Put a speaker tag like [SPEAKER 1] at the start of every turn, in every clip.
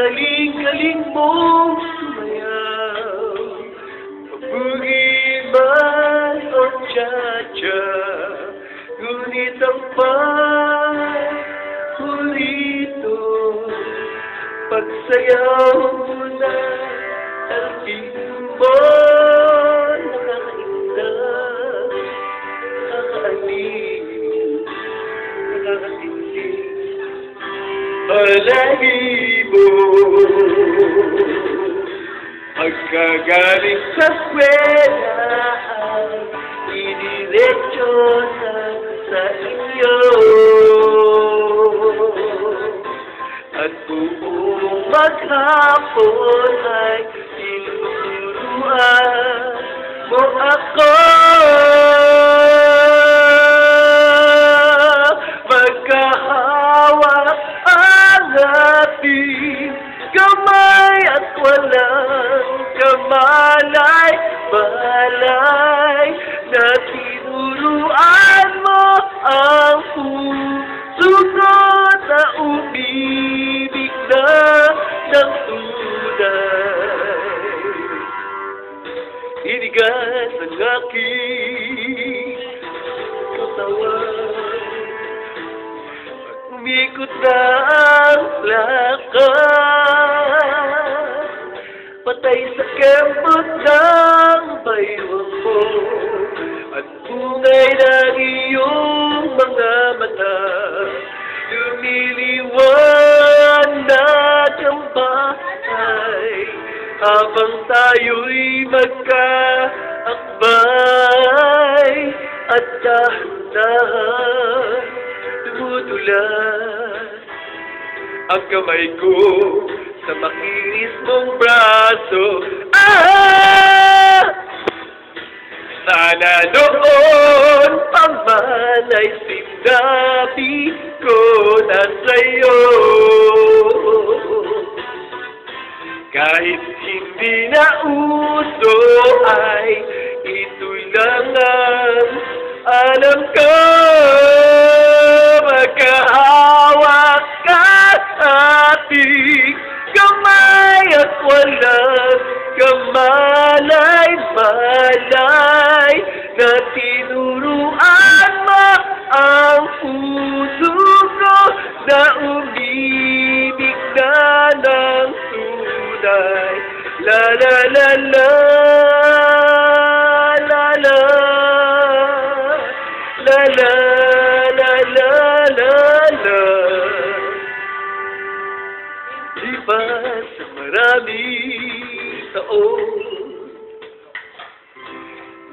[SPEAKER 1] galing-galing mong sumayaw. Mabugi man o cha-cha, ngunit ang pahulito, pagsayaw mo na ang timbo, nakakainda, nakakaaliw, nakakatindi, balahibo. Pagkagaling sa eskwela ay idiretso na sa inyo, at buong maghapon ay tinuturuan mo ako. Magkahawak ang ating kamay at walang kamalay-malay, na tinuruan mo ang puso ko na umibig na ng tunay. Inigas ang aking katawan, umikot na ang lakas, patay sa kembot ng baywang mo, at bungay ng iyong mga mata, lumiliwanag ang bahay, habang tayo'y magkaakbay, at dahan-dahan tumutulas ang kamay ko sa makinis mong braso. Sana noon pa man ay sinabi ko na sa'yo, kahit hindi na uso ay ito lang ang alam ko. Magkahawak ka ating kamay at walang kamalay-malay, na tinuruan mo ang puso ko na umibig na ng tunay. La la la la, la la, la la, la la, la la. Di ba sa maraming taon,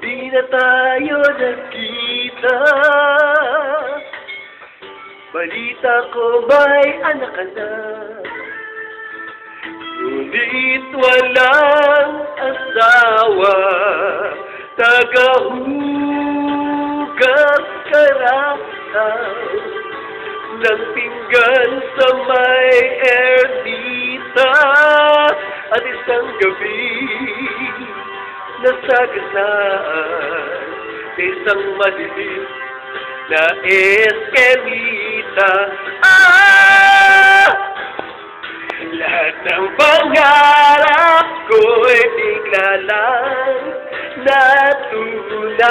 [SPEAKER 1] di na tayo nagkita, balita ko ba'y anak ka na, ngunit walang asawa, tagahugas karataw ng pinggan sa may erdita, at isang gabi nasagasaan sa isang madilim na eskelita. Lahat ng pangarap ko'y bigla lang natunaw,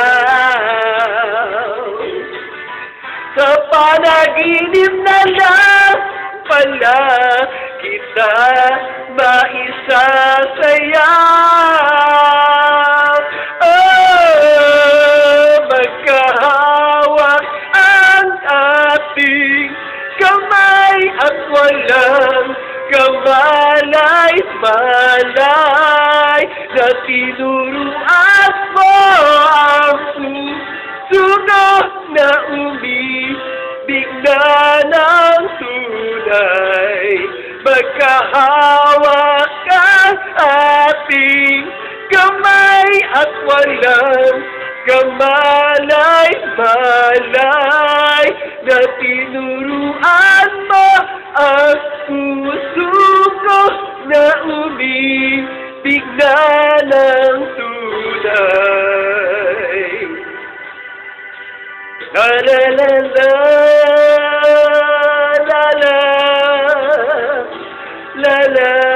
[SPEAKER 1] sa panaginip na lang pala kita maisasayaw. Magkahawak ang ating kamay at walang kamalay-malay, na tinuruan mo ang puso na umibig na ng tunay. Magkahawak ang ating kamay at walang kamalay-malay, na tinuruan mo ang puso ko na umibig na ng tunay. La la la la, la la, la la